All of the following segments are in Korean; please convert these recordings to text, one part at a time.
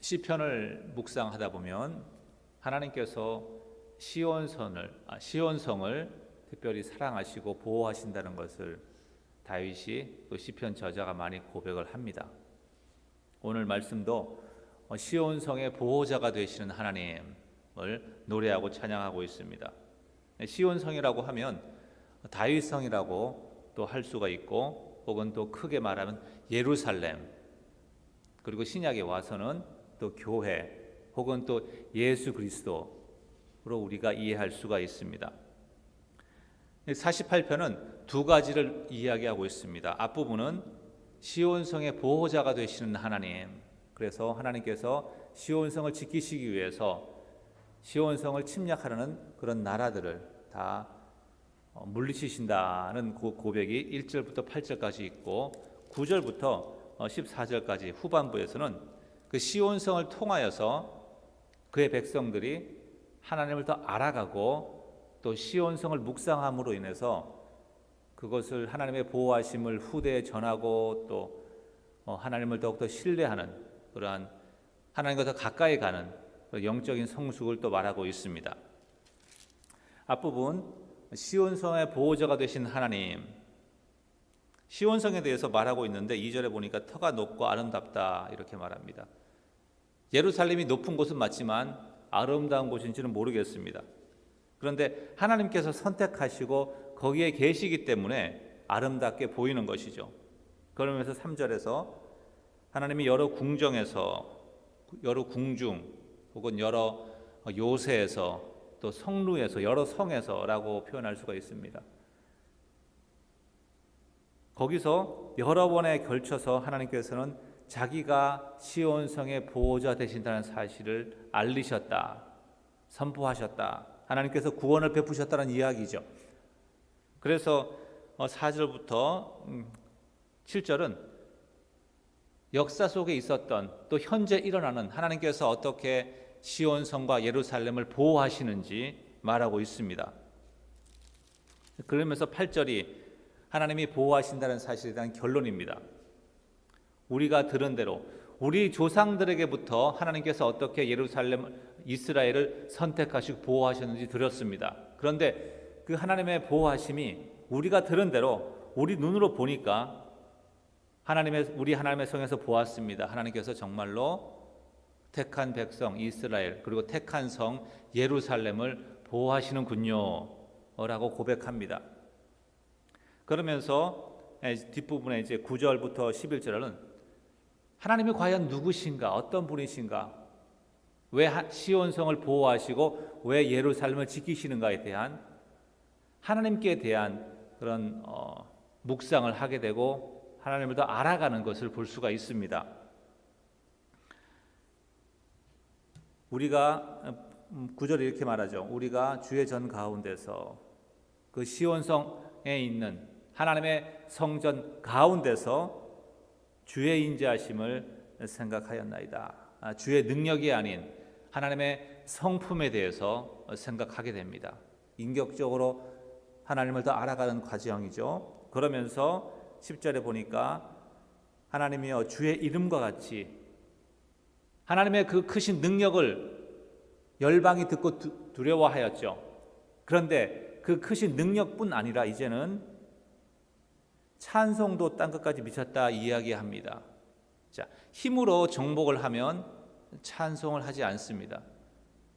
시편을 묵상하다 보면 하나님께서 시온성을 특별히 사랑하시고 보호하신다는 것을 다윗이 또 시편 저자가 많이 고백을 합니다. 오늘 말씀도 시온성의 보호자가 되시는 하나님을 노래하고 찬양하고 있습니다. 시온성이라고 하면 다윗성이라고 또 할 수가 있고, 혹은 또 크게 말하면 예루살렘, 그리고 신약에 와서는 또 교회 혹은 또 예수 그리스도로 우리가 이해할 수가 있습니다. 48편은 두 가지를 이야기하고 있습니다. 앞부분은 시온성의 보호자가 되시는 하나님, 그래서 하나님께서 시온성을 지키시기 위해서 시온성을 침략하려는 그런 나라들을 다 물리치신다는 고백이 1절부터 8절까지 있고, 9절부터 14절까지 후반부에서는 그 시온성을 통하여서 그의 백성들이 하나님을 더 알아가고 또 시온성을 묵상함으로 인해서 그것을 하나님의 보호하심을 후대에 전하고 또 하나님을 더욱더 신뢰하는 그러한 하나님과 더 가까이 가는 영적인 성숙을 또 말하고 있습니다. 앞부분 시온성의 보호자가 되신 하나님, 시온성에 대해서 말하고 있는데 2절에 보니까 터가 높고 아름답다 이렇게 말합니다. 예루살렘이 높은 곳은 맞지만 아름다운 곳인지는 모르겠습니다. 그런데 하나님께서 선택하시고 거기에 계시기 때문에 아름답게 보이는 것이죠. 그러면서 3절에서 하나님이 여러 궁정에서, 여러 궁중 혹은 여러 요새에서, 또 성루에서, 여러 성에서라고 표현할 수가 있습니다. 거기서 여러 번에 걸쳐서 하나님께서는 자기가 시온성의 보호자 되신다는 사실을 알리셨다, 선포하셨다, 하나님께서 구원을 베푸셨다는 이야기죠. 그래서 4절부터 7절은 역사 속에 있었던, 또 현재 일어나는 하나님께서 어떻게 시온성과 예루살렘을 보호하시는지 말하고 있습니다. 그러면서 8절이 하나님이 보호하신다는 사실에 대한 결론입니다. 우리가 들은 대로 우리 조상들에게부터 하나님께서 어떻게 예루살렘, 이스라엘을 선택하시고 보호하셨는지 들었습니다. 그런데 그 하나님의 보호하심이 우리가 들은 대로 우리 눈으로 보니까 우리 하나님의 성에서 보았습니다. 하나님께서 정말로 택한 백성 이스라엘, 그리고 택한 성 예루살렘을 보호하시는군요 라고 고백합니다. 그러면서 뒷부분에 이제 9절부터 11절은 하나님이 과연 누구신가, 어떤 분이신가, 왜 시온성을 보호하시고 왜 예루살렘을 지키시는가에 대한 하나님께 대한 그런 묵상을 하게 되고 하나님을 더 알아가는 것을 볼 수가 있습니다. 우리가 9절에 이렇게 말하죠. 우리가 주의 전 가운데서, 그 시온성에 있는 하나님의 성전 가운데서 주의 인자하심을 생각하였나이다. 주의 능력이 아닌 하나님의 성품에 대해서 생각하게 됩니다. 인격적으로 하나님을 더 알아가는 과정이죠. 그러면서 10절에 보니까 하나님이여 주의 이름과 같이, 하나님의 그 크신 능력을 열방이 듣고 두려워하였죠. 그런데 그 크신 능력뿐 아니라 이제는 찬송도 땅끝까지 미쳤다 이야기합니다. 자, 힘으로 정복을 하면 찬송을 하지 않습니다.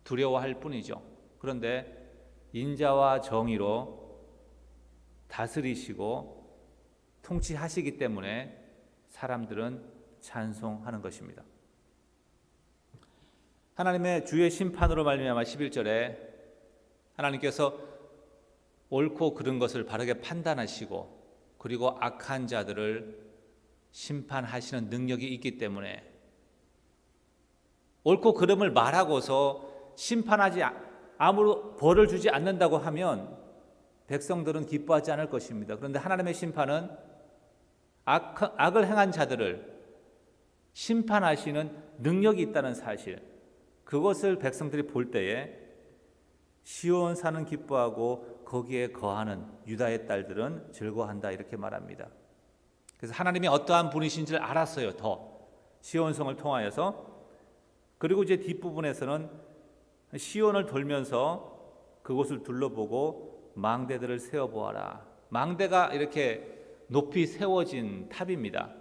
두려워할 뿐이죠. 그런데 인자와 정의로 다스리시고 통치하시기 때문에 사람들은 찬송하는 것입니다. 하나님의 주의 심판으로 말미암아 11절에 하나님께서 옳고 그른 것을 바르게 판단하시고 그리고 악한 자들을 심판하시는 능력이 있기 때문에 옳고 그름을 말하고서 심판하지, 아무런 벌을 주지 않는다고 하면 백성들은 기뻐하지 않을 것입니다. 그런데 하나님의 심판은 악을 행한 자들을 심판하시는 능력이 있다는 사실, 그것을 백성들이 볼 때에 시온산은 기뻐하고 거기에 거하는 유다의 딸들은 즐거워한다 이렇게 말합니다. 그래서 하나님이 어떠한 분이신지를 알았어요. 더 시온성을 통하여서 그리고 이제 뒷부분에서는 시온을 돌면서 그곳을 둘러보고 망대들을 세워보아라. 망대가 이렇게 높이 세워진 탑입니다.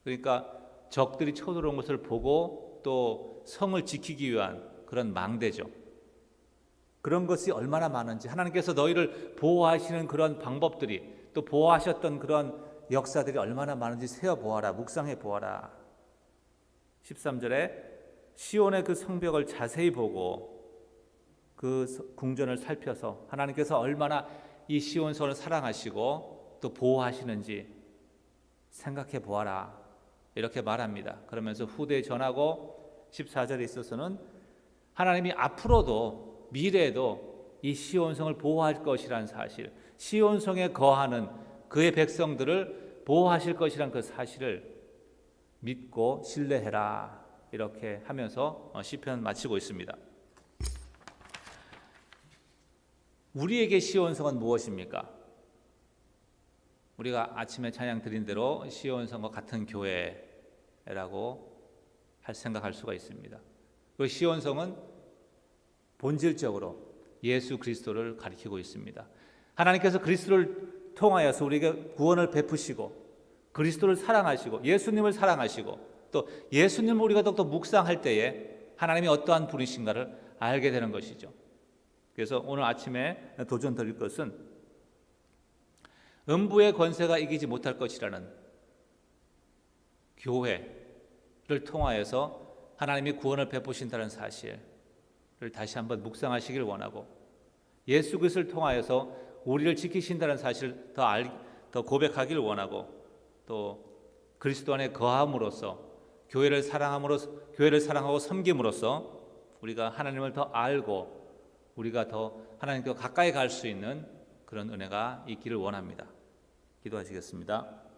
그러니까 적들이 쳐들어온 것을 보고 또 성을 지키기 위한 그런 망대죠. 그런 것이 얼마나 많은지, 하나님께서 너희를 보호하시는 그런 방법들이, 또 보호하셨던 그런 역사들이 얼마나 많은지 세어보아라, 묵상해보아라. 13절에 시온의 그 성벽을 자세히 보고 그 궁전을 살펴서 하나님께서 얼마나 이 시온성을 사랑하시고 또 보호하시는지 생각해 보아라, 이렇게 말합니다. 그러면서 후대에 전하고 14절에 있어서는 하나님이 앞으로도 미래에도 이 시온성을 보호할 것이라는 사실, 시온성에 거하는 그의 백성들을 보호하실 것이라는 그 사실을 믿고 신뢰해라, 이렇게 하면서 시편 마치고 있습니다. 우리에게 시온성은 무엇입니까? 우리가 아침에 찬양 드린 대로 시온성과 같은 교회라고 생각할 수가 있습니다. 그 시온성은 본질적으로 예수 그리스도를 가리키고 있습니다. 하나님께서 그리스도를 통하여서 우리에게 구원을 베푸시고 그리스도를 사랑하시고 예수님을 사랑하시고 또 예수님을 우리가 더욱더 묵상할 때에 하나님이 어떠한 분이신가를 알게 되는 것이죠. 그래서 오늘 아침에 도전 드릴 것은 음부의 권세가 이기지 못할 것이라는 교회를 통하여서 하나님이 구원을 베푸신다는 사실을 다시 한번 묵상하시길 원하고, 예수 그리스도를 통하여서 우리를 지키신다는 사실을 더 고백하길 원하고, 또 그리스도 안에 거함으로써 교회를 사랑하고 섬김으로써 우리가 하나님을 더 알고 우리가 더 하나님께 가까이 갈 수 있는 그런 은혜가 있기를 원합니다. 기도하시겠습니다.